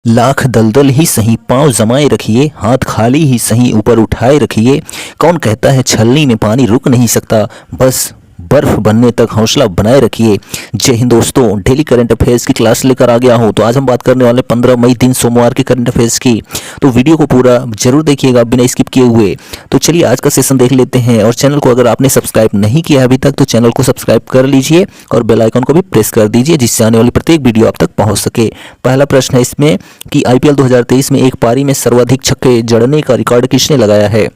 लाख दलदल ही सही पांव जमाए रखिए, हाथ खाली ही सही ऊपर उठाए रखिए। कौन कहता है छलनी में पानी रुक नहीं सकता, बस बर्फ बनने तक हौसला बनाए रखिए। जय हिंद दोस्तों, डेली करंट अफेयर्स की क्लास लेकर आ गया हूं। तो आज हम बात करने वाले 15 मई दिन सोमवार के करंट अफेयर्स की। तो वीडियो को पूरा जरूर देखिएगा बिना स्किप किए हुए। तो चलिए आज का सेशन देख लेते हैं। और चैनल को अगर आपने सब्सक्राइब नहीं किया अभी तक तो चैनल को सब्सक्राइब कर लीजिए और बेल आइकन को भी प्रेस कर दीजिए, जिससे आने वाली प्रत्येक वीडियो आप तक पहुंच सके। पहला प्रश्न है इसमें कि आईपीएल 2023 में एक पारी में सर्वाधिक छक्के जड़ने का रिकॉर्ड किसने लगाया है।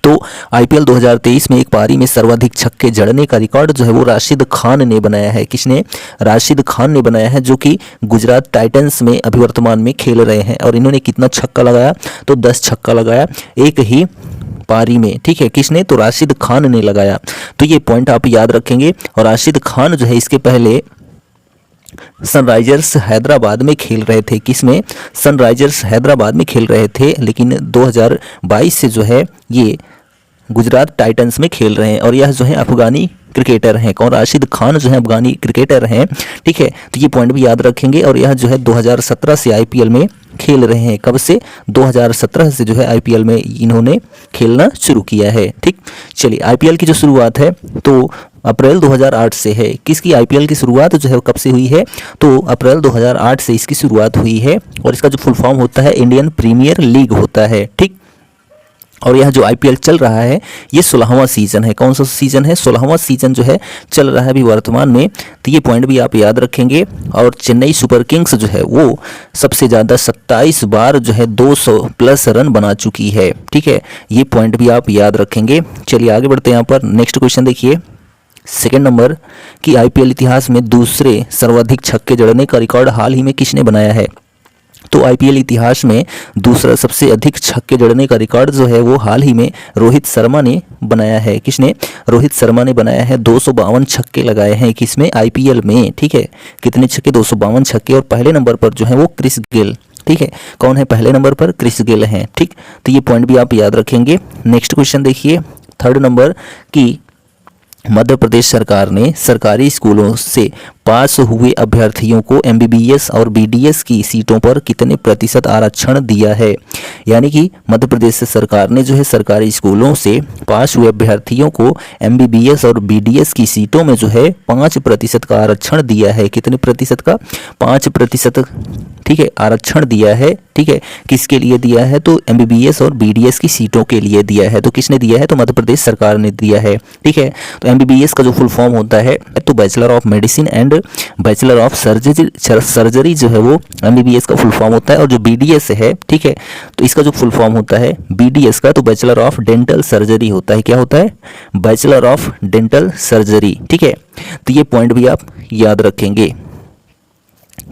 तो आईपीएल 2023 में एक पारी में सर्वाधिक छक्के जड़ने का रिकॉर्ड जो है वो राशिद खान ने बनाया है। किसने? राशिद खान ने बनाया है, जो कि गुजरात टाइटंस में अभी वर्तमान में खेल रहे हैं। और इन्होंने कितना छक्का लगाया? तो 10 छक्का लगाया एक ही पारी में। ठीक है, किसने? तो राशिद खान ने लगाया। तो ये पॉइंट आप याद रखेंगे। और राशिद खान जो है इसके पहले सनराइजर्स हैदराबाद में खेल रहे थे। किसमें? सनराइजर्स हैदराबाद में खेल रहे थे, लेकिन 2022 से जो है ये गुजरात टाइटंस में खेल रहे हैं। और यह जो है अफगानी क्रिकेटर हैं। कौन? राशिद खान जो है अफगानी क्रिकेटर हैं। ठीक है, तो ये पॉइंट भी याद रखेंगे। और यह जो है 2017 से आईपीएल में खेल रहे हैं। कब से? 2017 से जो है आईपीएल में इन्होंने खेलना शुरू किया है। ठीक, चलिए आईपीएल की जो शुरुआत है तो अप्रैल 2008 से है। किसकी आईपीएल की शुरुआत जो है कब से हुई है? तो अप्रैल 2008 से इसकी शुरुआत हुई है। और इसका जो फुल फॉर्म होता है इंडियन प्रीमियर लीग होता है। ठीक, और यह जो आईपीएल चल रहा है ये 16वां सीजन है। कौन सा सीजन है? 16वां सीजन जो है चल रहा है अभी वर्तमान में। तो ये पॉइंट भी आप याद रखेंगे। और चेन्नई सुपर किंग्स जो है वो सबसे ज़्यादा 27 बार जो है 200 प्लस रन बना चुकी है। ठीक है, ये पॉइंट भी आप याद रखेंगे। चलिए आगे बढ़ते हैं। यहाँ पर नेक्स्ट क्वेश्चन देखिए, सेकेंड नंबर कि आईपीएल इतिहास में दूसरे सर्वाधिक छक्के जड़ने का रिकॉर्ड हाल ही में किसने बनाया है। तो आईपीएल इतिहास में दूसरा सबसे अधिक छक्के जड़ने का रिकॉर्ड जो है वो हाल ही में रोहित शर्मा ने बनाया है। किसने? रोहित शर्मा ने बनाया है। 252 छक्के लगाए हैं किसमें? आईपीएल में। ठीक है, कितने छक्के? 252 छक्के। और पहले नंबर पर जो है वो क्रिस गेल। ठीक है, कौन है पहले नंबर पर? क्रिस गेल हैं। ठीक, तो ये पॉइंट भी आप याद रखेंगे। नेक्स्ट क्वेश्चन देखिए, थर्ड नंबर की मध्य प्रदेश सरकार ने सरकारी स्कूलों से पास हुए अभ्यर्थियों को एमबीबीएस और बीडीएस की सीटों पर कितने प्रतिशत आरक्षण दिया है। यानी कि मध्य प्रदेश सरकार ने जो है सरकारी स्कूलों से पास हुए अभ्यर्थियों को एमबीबीएस और बीडीएस की सीटों में जो है 5% का आरक्षण दिया है। कितने प्रतिशत का? 5%। ठीक है, आरक्षण दिया है। ठीक है, किसके लिए दिया है? तो एमबीबीएस और बीडीएस की सीटों के लिए दिया है। तो किसने दिया है? तो मध्य प्रदेश सरकार ने दिया है। ठीक है, तो एमबीबीएस का जो फुल फॉर्म होता है तो bachelor of medicine and bachelor of surgery जो है वो एमबीबीएस का फुल फॉर्म होता है। और जो बीडीएस है, ठीक है, तो इसका जो फुल फॉर्म होता है बीडीएस का तो बैचलर ऑफ डेंटल सर्जरी होता है। क्या होता है? Bachelor of dental surgery. ठीक है, तो ये पॉइंट भी आप याद रखेंगे।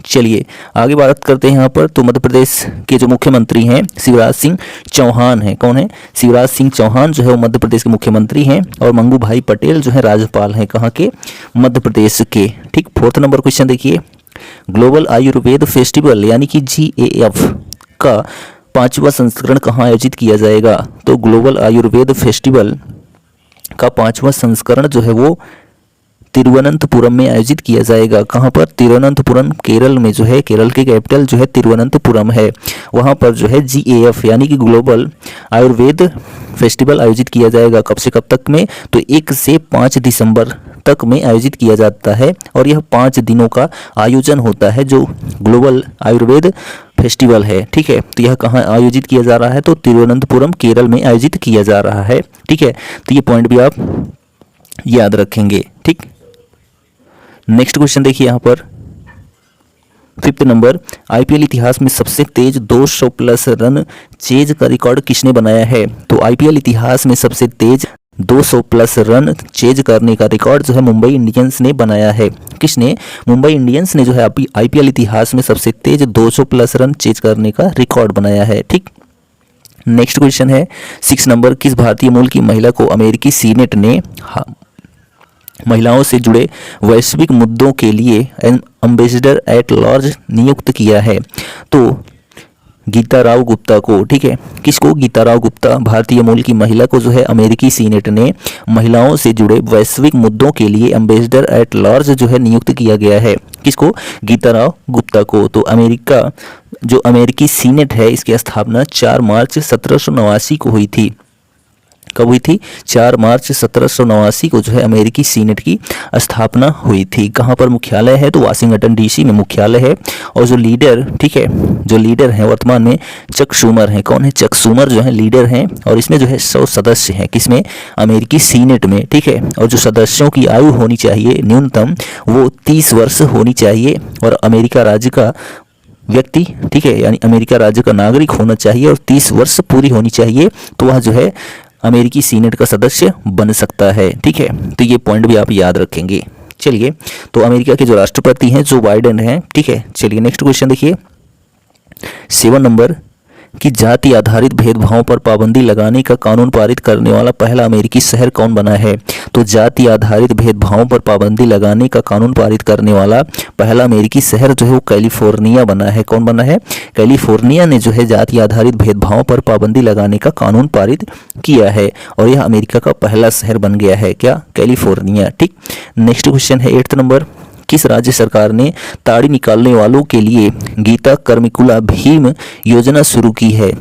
चलिए आगे बात करते हैं यहाँ पर। तो मध्य प्रदेश के जो मुख्यमंत्री हैं शिवराज सिंह चौहान हैं। कौन है? शिवराज सिंह चौहान जो है वो मध्य प्रदेश के मुख्यमंत्री हैं। और मंगू भाई पटेल जो है राज्यपाल हैं। कहाँ के? मध्य प्रदेश के। ठीक, फोर्थ नंबर क्वेश्चन देखिए, ग्लोबल आयुर्वेद फेस्टिवल यानी कि GAF का 5वां संस्करण कहाँ आयोजित किया जाएगा। तो ग्लोबल आयुर्वेद फेस्टिवल का 5वां संस्करण जो है वो तिरुवनंतपुरम में आयोजित किया जाएगा। कहाँ पर? तिरुवनंतपुरम, केरल में जो है, केरल की कैपिटल जो है तिरुवनंतपुरम है। वहाँ पर जो है GAF यानी कि ग्लोबल आयुर्वेद फेस्टिवल आयोजित किया जाएगा। कब से कब तक में? तो 1 से 5 दिसंबर तक में आयोजित किया जाता है। और यह 5 दिनों का आयोजन होता है जो ग्लोबल आयुर्वेद फेस्टिवल है। ठीक है, तो यह कहाँ आयोजित किया जा रहा है? तो तिरुवनंतपुरम, केरल में आयोजित किया जा रहा है। ठीक है, तो ये पॉइंट भी आप याद रखेंगे। ठीक, नेक्स्ट क्वेश्चन देखिए यहाँ पर, फिफ्थ नंबर, आईपीएल इतिहास में सबसे तेज 200 प्लस रन चेज का रिकॉर्ड किसने बनाया है। तो आईपीएल इतिहास में सबसे तेज 200 प्लस रन चेज करने का रिकॉर्ड जो है मुंबई इंडियंस ने बनाया है। किसने? मुंबई इंडियंस ने जो है आईपीएल इतिहास में सबसे तेज 200 प्लस रन चेज करने का रिकॉर्ड बनाया है। ठीक, नेक्स्ट क्वेश्चन है 6 नंबर, किस भारतीय मूल की महिला को अमेरिकी सीनेट ने महिलाओं से जुड़े वैश्विक मुद्दों के लिए एम्बेसडर एट लार्ज नियुक्त किया है। तो गीता राव गुप्ता को, ठीक है, किसको? गीता राव गुप्ता, भारतीय मूल की महिला को जो है अमेरिकी सीनेट ने महिलाओं से जुड़े वैश्विक मुद्दों के लिए एम्बेसडर एट लार्ज जो है नियुक्त किया गया है। किसको? गीता राव गुप्ता को। तो अमेरिका जो अमेरिकी सीनेट है इसकी स्थापना 4 मार्च 1789 को हुई थी। कब हुई थी? 4 मार्च 1789 को जो है अमेरिकी सीनेट की स्थापना हुई थी। कहाँ पर मुख्यालय है? तो वाशिंगटन डीसी में मुख्यालय है। और जो लीडर, ठीक है, जो लीडर हैं वर्तमान में चक शूमर हैं। कौन है? चक शूमर जो है लीडर हैं। और इसमें जो है 100 सदस्य हैं। किसमें? अमेरिकी सीनेट में, ठीक है। और जो सदस्यों की आयु होनी चाहिए न्यूनतम वो 30 वर्ष होनी चाहिए। और अमेरिका राज्य का व्यक्ति, ठीक है, यानी अमेरिका राज्य का नागरिक होना चाहिए और 30 वर्ष पूरी होनी चाहिए, तो वह जो है अमेरिकी सीनेट का सदस्य बन सकता है, ठीक है। तो ये पॉइंट भी आप याद रखेंगे। चलिए, तो अमेरिका के जो राष्ट्रपति हैं जो बाइडेन हैं, ठीक है। चलिए नेक्स्ट क्वेश्चन देखिए 7 नंबर कि जाति आधारित भेदभाव पर पाबंदी लगाने का कानून पारित करने वाला पहला अमेरिकी शहर कौन बना है? तो जाति आधारित भेदभाव पर पाबंदी लगाने का कानून पारित करने वाला पहला अमेरिकी शहर जो है वो कैलिफोर्निया बना है। कौन बना है? कैलिफोर्निया ने जो है जाति आधारित भेदभाव पर पाबंदी लगाने का कानून पारित किया है और यह अमेरिका का पहला शहर बन गया है। क्या? कैलिफोर्निया, ठीक। नेक्स्ट क्वेश्चन है 8 नंबर, किस राज्य सरकार ने ताड़ी निकालने वालों के लिए गीता कर्मिकुला भीम योजना शुरू की है?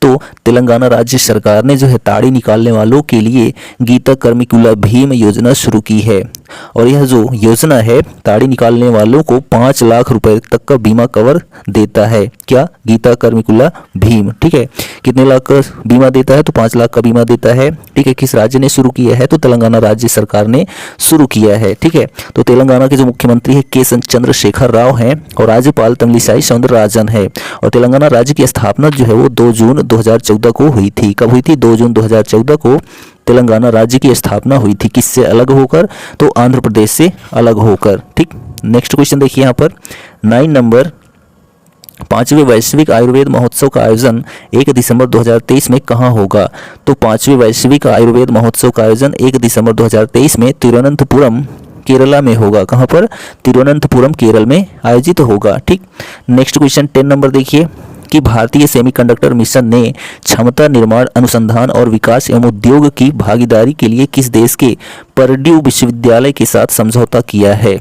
तो तेलंगाना राज्य सरकार ने जो है ताड़ी निकालने वालों के लिए गीता कर्मिकुला भीम योजना शुरू की है। और यह जो योजना है ताड़ी निकालने वालों को 5 लाख रुपए तक का बीमा कवर देता है। क्या? गीता कर्मिकुला भीम, ठीक है। कितने लाख का बीमा देता है? तो 5 लाख का बीमा देता है, ठीक है। किस राज्य ने शुरू किया है? तो तेलंगाना राज्य सरकार ने शुरू किया है, ठीक है। तो तेलंगाना के जो मुख्यमंत्री है के चंद्रशेखर राव हैं और राज्यपाल तमिलिसाई सौंदरराजन है। और तेलंगाना राज्य की स्थापना जो है वो 2 जून 2014 को हुई थी। कब हुई थी? 2 जून 2014 को तेलंगाना राज्य की स्थापना हुई थी। किससे अलग होकर? तो आंध्र प्रदेश से अलग होकर, ठीक। नेक्स्ट क्वेश्चन देखिए यहाँ पर 9 नंबर, 5वें वैश्विक आयुर्वेद महोत्सव का आयोजन 1 दिसंबर 2023 में कहाँ होगा? तो 5वें वैश्विक आयुर्वेद महोत्सव का आयोजन 1 दिसंबर 2023 में तिरुवनंतपुरम केरला में होगा। कहाँ पर? तिरुवनंतपुरम केरल में आयोजित होगा, ठीक। नेक्स्ट क्वेश्चन 10 नंबर देखिए कि भारतीय सेमीकंडक्टर मिशन ने क्षमता निर्माण अनुसंधान और विकास एवं उद्योग की भागीदारी के लिए किस देश के पर्ड्यू विश्वविद्यालय के साथ समझौता किया है?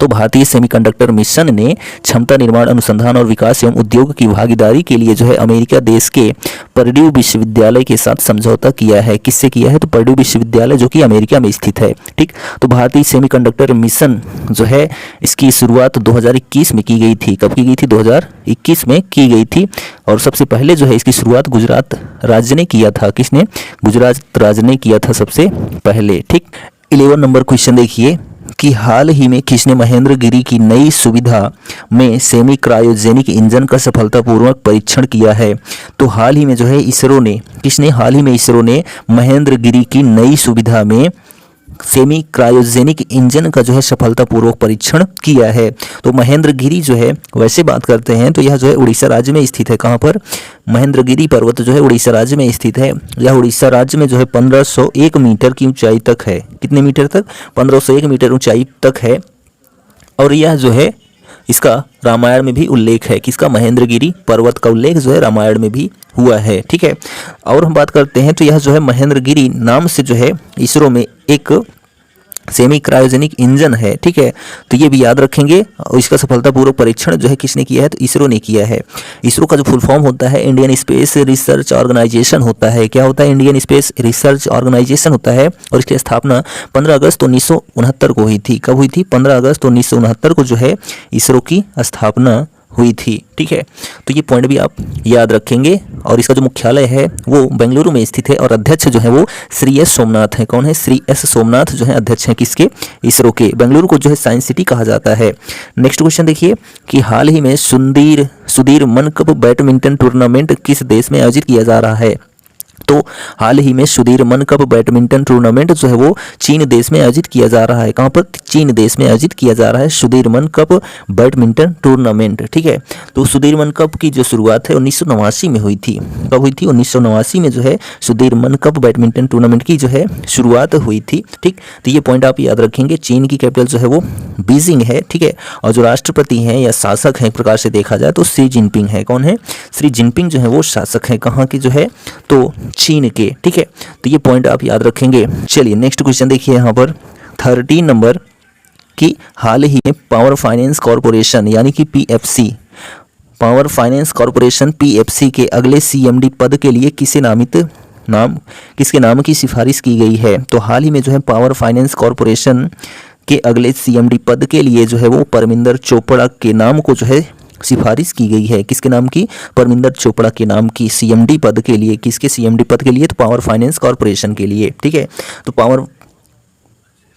तो भारतीय सेमीकंडक्टर मिशन ने क्षमता निर्माण अनुसंधान और विकास एवं उद्योग की भागीदारी के लिए जो है अमेरिका देश के पर्ड्यू विश्वविद्यालय के साथ समझौता किया है। किससे किया है? तो पर्ड्यू विश्वविद्यालय जो कि अमेरिका में स्थित है, ठीक। तो भारतीय सेमीकंडक्टर मिशन जो है इसकी शुरुआत 2021 में की गई थी। कब की गई थी? 2021 में की गई थी। और सबसे पहले जो है इसकी शुरुआत गुजरात राज्य ने किया था। किसने? गुजरात राज्य ने किया था सबसे पहले, ठीक। 11 नंबर क्वेश्चन देखिए कि हाल ही में किसने महेंद्रगिरी की नई सुविधा में सेमी क्रायोजेनिक इंजन का सफलतापूर्वक परीक्षण किया है? तो हाल ही में जो है इसरो ने, किसने? हाल ही में इसरो ने महेंद्रगिरी की नई सुविधा में सेमी क्रायोजेनिक इंजन का जो है सफलतापूर्वक परीक्षण किया है। तो महेंद्रगिरी जो है वैसे बात करते हैं तो यह जो है उड़ीसा राज्य में स्थित है। कहाँ पर? महेंद्रगिरी पर्वत जो है उड़ीसा राज्य में स्थित है। यह उड़ीसा राज्य में जो है 1501 मीटर की ऊंचाई तक है। कितने मीटर तक? 1501 मीटर ऊंचाई तक है। और यह जो है इसका रामायण में भी उल्लेख है। किसका? महेंद्रगिरी पर्वत का उल्लेख जो है रामायण में भी हुआ है, ठीक है। और हम बात करते हैं तो यह जो है महेंद्रगिरी नाम से जो है इसरो में एक सेमी क्रायोजेनिक इंजन है, ठीक है। तो ये भी याद रखेंगे। और इसका सफलतापूर्वक परीक्षण जो है किसने किया है? तो इसरो ने किया है। इसरो का जो फुल फॉर्म होता है इंडियन स्पेस रिसर्च ऑर्गेनाइजेशन होता है। क्या होता है? इंडियन स्पेस रिसर्च ऑर्गेनाइजेशन होता है। और इसकी स्थापना 15 अगस्त 1969 को हुई थी। कब हुई थी? 15 अगस्त 1969 को जो है इसरो की स्थापना हुई थी, ठीक है। तो ये पॉइंट भी आप याद रखेंगे। और इसका जो मुख्यालय है वो बेंगलुरु में स्थित है और अध्यक्ष जो है वो श्री एस सोमनाथ है। कौन है? श्री एस सोमनाथ जो है अध्यक्ष हैं किसके? इसरो के। बेंगलुरु को जो है साइंस सिटी कहा जाता है। नेक्स्ट क्वेश्चन देखिए कि हाल ही में सुधीर मन कप बैडमिंटन टूर्नामेंट किस देश में आयोजित किया जा रहा है? तो हाल ही में सुदीरमन कप बैडमिंटन टूर्नामेंट जो है वो चीन देश में आयोजित किया जा रहा है। कहाँ पर? चीन देश में आयोजित किया जा रहा है सुदीरमन कप बैडमिंटन टूर्नामेंट। ठीक है, तो सुदीरमन कप की जो शुरुआत है 1989 में हुई थी। कब हुई थी? 1989 में जो है सुदीरमन कप बैडमिंटन टूर्नामेंट की जो है शुरुआत हुई थी। ठीक, तो ये पॉइंट आप याद रखेंगे। चीन की कैपिटल जो है वो बीजिंग है। ठीक है, और जो राष्ट्रपति हैं या शासक हैं एक प्रकार से देखा जाए तो शी जिनपिंग है। कौन है? शी जिनपिंग जो है वो शासक है। कहाँ की जो है? तो चीन के। ठीक है, तो ये पॉइंट आप याद रखेंगे। चलिए नेक्स्ट क्वेश्चन देखिए यहाँ पर 13 नंबर कि हाल ही में पावर फाइनेंस कॉरपोरेशन यानी कि PFC, power finance corporation PFC के अगले सीएमडी पद के लिए किसके नाम की सिफारिश की गई है? तो हाल ही में जो है पावर फाइनेंस कॉरपोरेशन के अगले सीएमडी पद के लिए जो है वो परमिंदर चोपड़ा के नाम को जो है सिफारिश की गई है। किसके नाम की? परमिंदर चोपड़ा के नाम की सीएमडी पद के लिए। किसके सीएमडी पद के लिए? तो पावर फाइनेंस कॉरपोरेशन के लिए। ठीक है, तो पावर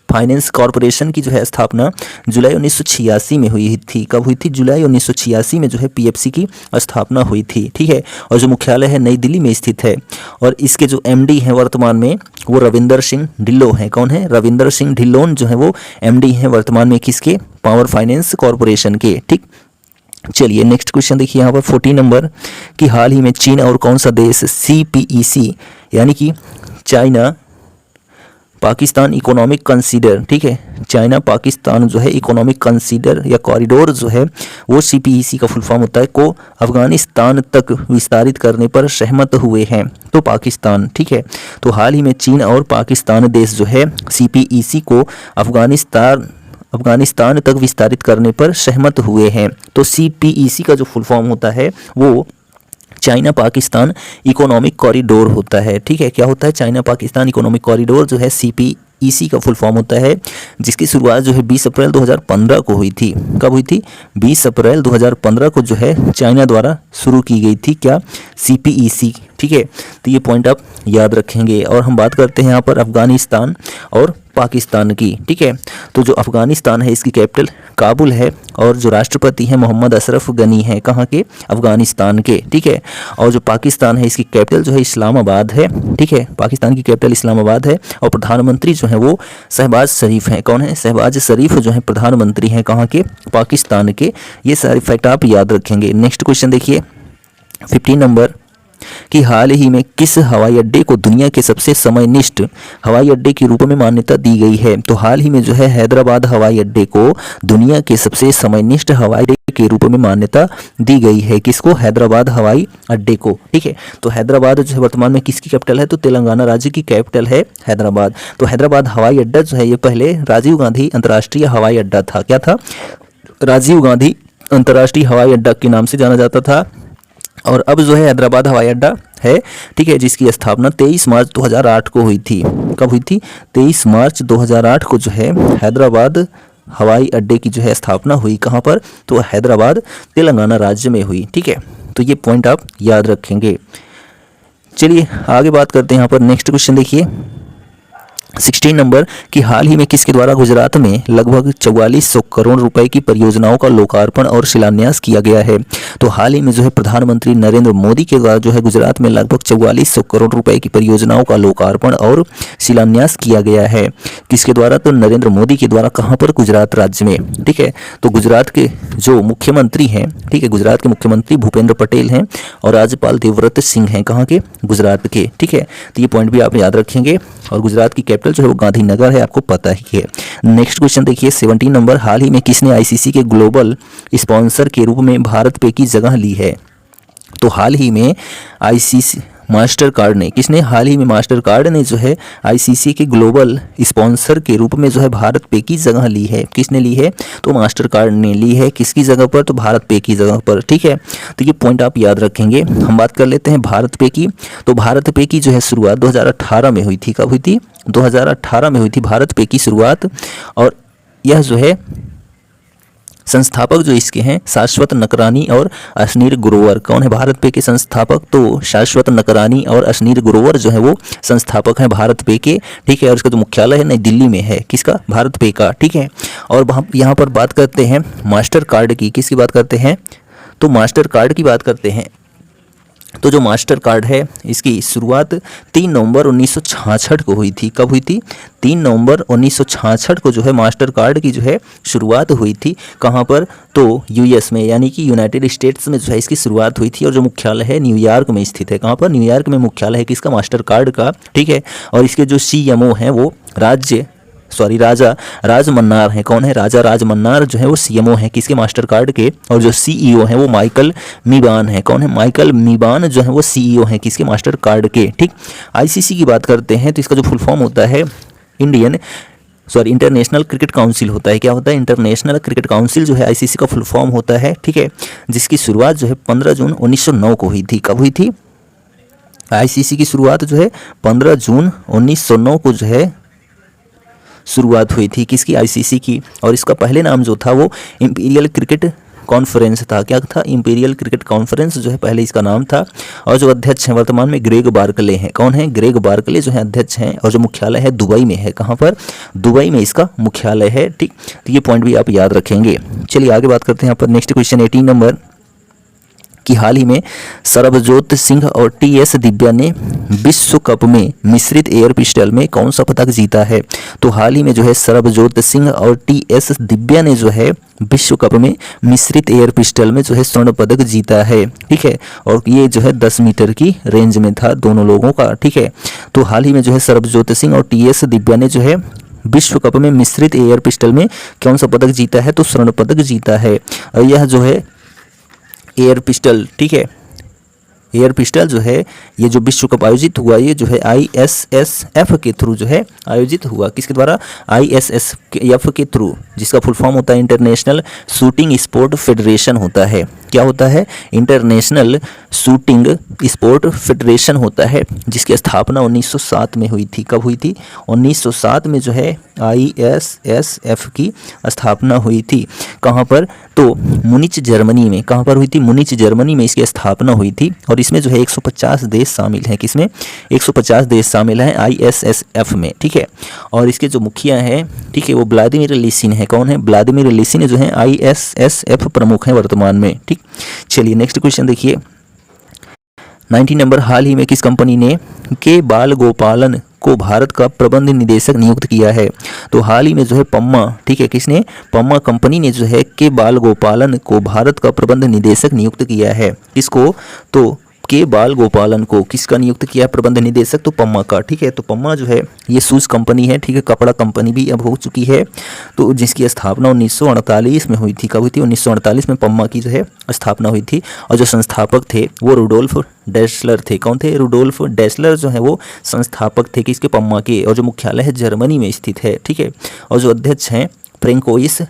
फाइनेंस कॉरपोरेशन की जो है स्थापना जुलाई 1986 में हुई थी। कब हुई थी? जुलाई 1986 में जो है पीएफसी की स्थापना हुई थी। ठीक है, और जो मुख्यालय है नई दिल्ली में स्थित है। और इसके जो एमडी हैं वर्तमान में वो रविंदर सिंह ढिल्लों हैं। कौन है? रविंदर सिंह ढिल्लों जो है वो एमडी हैं वर्तमान में किसके? पावर फाइनेंस कॉरपोरेशन के। ठीक, चलिए नेक्स्ट क्वेश्चन देखिए यहाँ पर 14 नंबर कि हाल ही में चीन और कौन सा देश सीपीईसी यानी कि चाइना पाकिस्तान इकोनॉमिक कंसीडर, ठीक है, चाइना पाकिस्तान जो है इकोनॉमिक कंसीडर या कॉरिडोर जो है वो सीपीईसी का फुल फॉर्म होता है, को अफगानिस्तान तक विस्तारित करने पर सहमत हुए हैं। तो पाकिस्तान। ठीक है, तो हाल ही में चीन और पाकिस्तान देश जो है सीपीईसी को अफगानिस्तान तक विस्तारित करने पर सहमत हुए हैं। तो सीपीईसी का जो फुल फॉर्म होता है वो चाइना पाकिस्तान इकोनॉमिक कॉरिडोर होता है। ठीक है, क्या होता है? चाइना पाकिस्तान इकोनॉमिक कॉरिडोर जो है सीपीईसी का फुल फॉर्म होता है, जिसकी शुरुआत जो है 20 अप्रैल 2015 को हुई थी। कब हुई थी? 20 अप्रैल 2015 को जो है चाइना द्वारा शुरू की गई थी। क्या? सीपीईसी। ठीक है, तो ये पॉइंट आप याद रखेंगे। और हम बात करते हैं यहाँ पर अफगानिस्तान और पाकिस्तान की। ठीक है, तो जो अफगानिस्तान है इसकी कैपिटल काबुल है और जो राष्ट्रपति हैं मोहम्मद अशरफ गनी हैं। कहाँ के? अफगानिस्तान के। ठीक है, और जो पाकिस्तान है इसकी कैपिटल जो है इस्लामाबाद है। ठीक है, पाकिस्तान की कैपिटल इस्लामाबाद है और प्रधानमंत्री जो है वो शहबाज शरीफ हैं। कौन है? शहबाज शरीफ जो है प्रधानमंत्री हैं। कहाँ के? पाकिस्तान के। ये सारे फैक्ट आप याद रखेंगे। नेक्स्ट क्वेश्चन देखिए 15 नंबर कि हाल ही में किस हवाई अड्डे को दुनिया के सबसे समयनिष्ठ हवाई अड्डे के रूप में मान्यता दी गई है? तो हाल ही में जो है हैदराबाद हवाई अड्डे को दुनिया के सबसे समयनिष्ठ हवाई अड्डे के रूप में मान्यता दी गई है। किसको? हैदराबाद हवाई अड्डे को। ठीक है, तो हैदराबाद जो है वर्तमान में किसकी कैपिटल है? तो तेलंगाना राज्य की कैपिटल है हैदराबाद। तो हैदराबाद हवाई अड्डा जो है ये पहले राजीव गांधी अंतर्राष्ट्रीय हवाई अड्डा था। क्या था? राजीव गांधी अंतर्राष्ट्रीय हवाई अड्डा के नाम से जाना जाता था और अब जो है हैदराबाद हवाई अड्डा है। ठीक है, जिसकी स्थापना 23 मार्च 2008 को हुई थी। कब हुई थी? 23 मार्च 2008 को जो है हैदराबाद हवाई अड्डे की जो है स्थापना हुई। कहाँ पर? तो हैदराबाद तेलंगाना राज्य में हुई। ठीक है, तो ये पॉइंट आप याद रखेंगे। चलिए आगे बात करते हैं यहाँ पर। नेक्स्ट क्वेश्चन देखिए 16 नंबर कि हाल ही में किसके द्वारा गुजरात में लगभग 4400 करोड़ रुपए की परियोजनाओं का लोकार्पण और शिलान्यास किया गया है? तो हाल ही में जो है प्रधानमंत्री नरेंद्र मोदी के द्वारा जो है गुजरात में लगभग 4400 करोड़ रुपए की परियोजनाओं का लोकार्पण और शिलान्यास किया गया है। किसके द्वारा? तो नरेंद्र मोदी के द्वारा। कहाँ पर? गुजरात राज्य में। ठीक है, तो गुजरात के जो मुख्यमंत्री हैं, ठीक है, गुजरात के मुख्यमंत्री भूपेंद्र पटेल हैं और राज्यपाल देवव्रत सिंह हैं। कहाँ के? गुजरात के। ठीक है, तो ये पॉइंट भी आप याद रखेंगे। और गुजरात की कैपिटल जो है वो गांधीनगर है, आपको पता ही है। नेक्स्ट क्वेश्चन देखिए 17 नंबर हाल ही में किसने आईसीसी के ग्लोबल स्पॉन्सर के रूप में भारत पे की जगह ली है? तो हाल ही में आईसीसी मास्टर कार्ड ने किसने? हाल ही में मास्टर कार्ड ने जो है आईसीसी के ग्लोबल स्पॉन्सर के रूप में जो है भारत पे की जगह ली है। किसने ली है? तो मास्टर कार्ड ने ली है। किसकी जगह पर? तो भारत पे की जगह पर। ठीक है, तो ये पॉइंट आप याद रखेंगे। हम बात कर लेते हैं भारत पे की। तो भारत पे की जो है शुरुआत 2018 में हुई थी। कब हुई थी? 2018 में हुई थी भारत पे की शुरुआत। और यह जो है संस्थापक जो इसके हैं शाश्वत नकरानी और अशनीर ग्रोवर। कौन है भारत पे के संस्थापक? तो शाश्वत नकरानी और अशनीर ग्रोवर जो है वो संस्थापक हैं भारत पे के। ठीक है, और इसका जो मुख्यालय है नई दिल्ली में है। किसका? भारत पे का। ठीक है, और हम यहाँ पर बात करते हैं मास्टर कार्ड की। किसकी बात करते हैं? तो मास्टर कार्ड की बात करते हैं। तो जो मास्टर कार्ड है इसकी शुरुआत 3 नवंबर 1966 को हुई थी। कब हुई थी? 3 नवंबर 1966 को जो है मास्टर कार्ड की जो है शुरुआत हुई थी। कहाँ पर? तो यूएस में, यानी कि यूनाइटेड स्टेट्स में जो है इसकी शुरुआत हुई थी और जो मुख्यालय है न्यूयॉर्क में स्थित है। कहाँ पर? न्यूयॉर्क में मुख्यालय है किसका? मास्टर कार्ड का। ठीक है। और इसके जो सीएमओ हैं वो राजा राज मन्नार हैं। कौन है? राजा राज मन्नार जो है वो सीएमओ हैं किसके? मास्टर कार्ड के। और जो सीईओ हैं वो माइकल मीबान है। कौन है? माइकल मीबान जो है वो सीईओ हैं किसके? मास्टर कार्ड के। ठीक। आईसीसी की बात करते हैं तो इसका जो फुल फॉर्म होता है इंटरनेशनल क्रिकेट काउंसिल होता है। क्या होता है? इंटरनेशनल क्रिकेट काउंसिल जो है आईसीसी का फुल फॉर्म होता है। ठीक है। जिसकी शुरुआत जो है 15 जून 1909 को हुई थी। कब हुई थी? आईसीसी की शुरुआत जो है 15 जून 1909 को जो है शुरुआत हुई थी किसकी? आईसीसी की। और इसका पहले नाम जो था वो इंपीरियल क्रिकेट कॉन्फ्रेंस था। क्या था? इंपीरियल क्रिकेट कॉन्फ्रेंस जो है पहले इसका नाम था। और जो अध्यक्ष हैं वर्तमान में ग्रेग बार्कले हैं। कौन है? ग्रेग बार्कले जो है अध्यक्ष हैं। और जो मुख्यालय है दुबई में है। कहाँ पर? दुबई में इसका मुख्यालय है। ठीक। तो ये पॉइंट भी आप याद रखेंगे। चलिए आगे बात करते हैं यहाँ पर। नेक्स्ट क्वेश्चन 18 नंबर कि हाल ही में सरबजोत सिंह और टीएस दिव्या ने विश्व कप में मिश्रित एयर पिस्टल में कौन सा पदक जीता है? तो हाल ही में जो है सरबजोत सिंह और टीएस दिव्या ने जो है विश्व कप में मिश्रित एयर पिस्टल में जो है स्वर्ण पदक जीता है। ठीक है। और ये जो है 10 मीटर की रेंज में था दोनों लोगों का। ठीक है। तो हाल ही में जो है सरबजोत सिंह और टीएस दिव्या ने जो है विश्व कप में मिश्रित एयर पिस्टल में कौन सा पदक जीता है? तो स्वर्ण पदक जीता है। और यह जो है एयर पिस्टल, ठीक है, एयर पिस्टल जो है ये जो विश्व कप आयोजित हुआ ये जो है आईएसएसएफ के थ्रू जो है आयोजित हुआ। किसके द्वारा? आईएसएसएफ के थ्रू, जिसका फुल फॉर्म होता है इंटरनेशनल शूटिंग स्पोर्ट फेडरेशन होता है। क्या होता है? इंटरनेशनल शूटिंग स्पोर्ट फेडरेशन होता है, जिसकी स्थापना 1907 में हुई थी। कब हुई थी? 1907 में जो है आईएसएसएफ की स्थापना हुई थी। कहाँ पर? तो मुनिच जर्मनी में। कहाँ पर हुई थी? मुनिच जर्मनी में इसकी स्थापना हुई थी। और इसमें जो है 150 देश शामिल हैं। किसमें? 150 देश शामिल हैं आईएसएसएफ में। ठीक है। और इसके जो मुखिया हैं, ठीक है, वो व्लादिमीर लिसिन है। कौन है? व्लादिमीर लिसिन जो है आईएसएसएफ प्रमुख हैं वर्तमान में। ठीक। चलिए नेक्स्ट क्वेश्चन देखिए 19 नंबर। हाल ही में किस कंपनी ने के बाल गोपालन को भारत का प्रबंध निदेशक नियुक्त किया है? तो हाल ही में जो है पम्मा, ठीक है, किसने? पम्मा कंपनी ने जो है के बाल गोपालन को भारत का प्रबंध निदेशक नियुक्त किया है। किसको? तो के बाल गोपालन को किसका नियुक्त किया है प्रबंध निदेशक? तो पम्मा का। ठीक है। तो पम्मा जो है ये शूज़ कंपनी है। ठीक है। कपड़ा कंपनी भी अब हो चुकी है। तो जिसकी स्थापना 1948 में हुई थी। कब हुई थी? 1948 में पम्मा की जो है स्थापना हुई थी। और जो संस्थापक थे वो रुडोल्फ डेसलर थे। कौन थे? रुडोल्फ डेसलर जो है वो संस्थापक थे किसके? पम्मा के। और जो मुख्यालय है जर्मनी में स्थित है। ठीक है। और जो अध्यक्ष हैं फ्रेंकोइस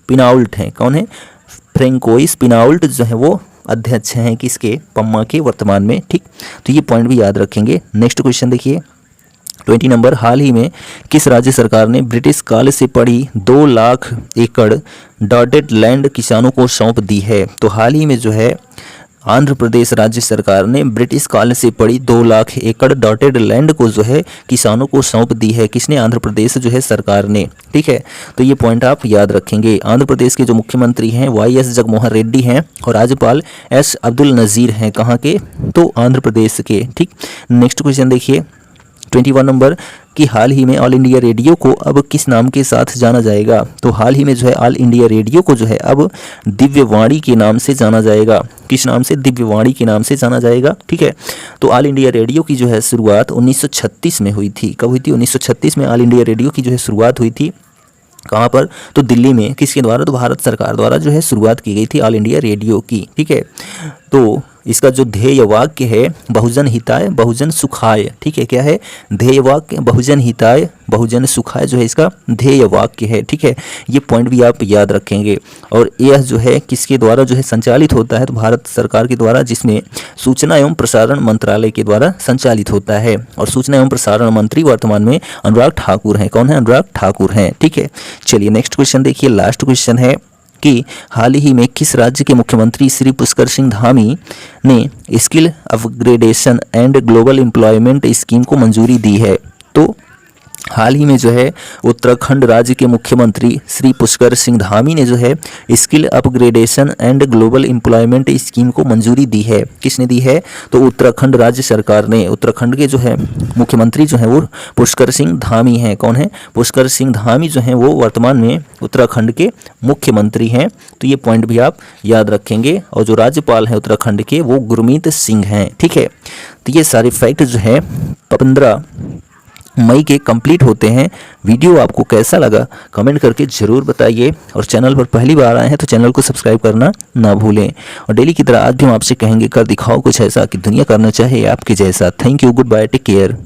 पिनाउल्ट हैं। कौन है? फ्रेंकोइस पिनाउल्ट जो है वो अध्यक्ष हैं किसके? पम्मा के वर्तमान में। ठीक। तो ये पॉइंट भी याद रखेंगे। नेक्स्ट क्वेश्चन देखिए 20 नंबर। हाल ही में किस राज्य सरकार ने ब्रिटिश काल से पड़ी 2 लाख एकड़ डॉटेड लैंड किसानों को सौंप दी है? तो हाल ही में जो है आंध्र प्रदेश राज्य सरकार ने ब्रिटिश काल से पड़ी 2 लाख एकड़ डॉटेड लैंड को जो है किसानों को सौंप दी है। किसने? आंध्र प्रदेश जो है सरकार ने। ठीक है। तो ये पॉइंट आप याद रखेंगे। आंध्र प्रदेश के जो मुख्यमंत्री हैं वाईएस जगनमोहन रेड्डी हैं और राज्यपाल एस अब्दुल नज़ीर हैं। कहाँ के? तो आंध्र प्रदेश के। ठीक। नेक्स्ट क्वेश्चन देखिए 21 नंबर कि हाल ही में ऑल इंडिया रेडियो को अब किस नाम के साथ जाना जाएगा? तो हाल ही में जो है ऑल इंडिया रेडियो को जो है अब दिव्यवाणी के नाम से जाना जाएगा। किस नाम से? दिव्यवाणी के नाम से जाना जाएगा। ठीक है। तो ऑल इंडिया रेडियो की जो है शुरुआत 1936 में हुई थी। कब हुई थी? 1936 में ऑल इंडिया रेडियो की जो है शुरुआत हुई थी। कहाँ पर? तो दिल्ली में। किसके द्वारा? तो भारत सरकार द्वारा जो है शुरुआत की गई थी ऑल इंडिया रेडियो की। ठीक है। तो इसका जो ध्येय वाक्य है बहुजन हिताय बहुजन सुखाय। ठीक है। क्या है? ध्येय वाक्य बहुजन हिताय बहुजन सुखाय जो है इसका ध्येय वाक्य है। ठीक है। ये पॉइंट भी आप याद रखेंगे। और यह जो है किसके द्वारा जो है संचालित होता है? तो भारत सरकार के द्वारा, जिसमें सूचना एवं प्रसारण मंत्रालय के द्वारा संचालित होता है। और सूचना एवं प्रसारण मंत्री वर्तमान में अनुराग ठाकुर हैं। कौन है? अनुराग ठाकुर हैं। ठीक है। चलिए नेक्स्ट क्वेश्चन देखिए। लास्ट क्वेश्चन है कि हाल ही में किस राज्य के मुख्यमंत्री श्री पुष्कर सिंह धामी ने skill upgradation and global employment scheme को मंजूरी दी है? तो हाल ही में जो है उत्तराखंड राज्य के मुख्यमंत्री श्री पुष्कर सिंह धामी ने जो है skill upgradation and global employment scheme को मंजूरी दी है। किसने दी है? तो उत्तराखंड राज्य सरकार ने। उत्तराखंड के जो है मुख्यमंत्री जो है वो पुष्कर सिंह धामी हैं। कौन है? पुष्कर सिंह धामी जो हैं वो वर्तमान में उत्तराखंड के मुख्यमंत्री हैं। तो ये पॉइंट भी आप याद रखेंगे। और जो राज्यपाल हैं उत्तराखंड के वो गुरमीत सिंह हैं। ठीक है, तो ये सारे फैक्ट जो है 15 मई के कंप्लीट होते हैं। वीडियो आपको कैसा लगा कमेंट करके ज़रूर बताइए, और चैनल पर पहली बार आए हैं तो चैनल को सब्सक्राइब करना ना भूलें। और डेली की तरह आज भी हम आपसे कहेंगे कर दिखाओ कुछ ऐसा कि दुनिया करना चाहे आपके जैसा। Thank you, good bye, take care.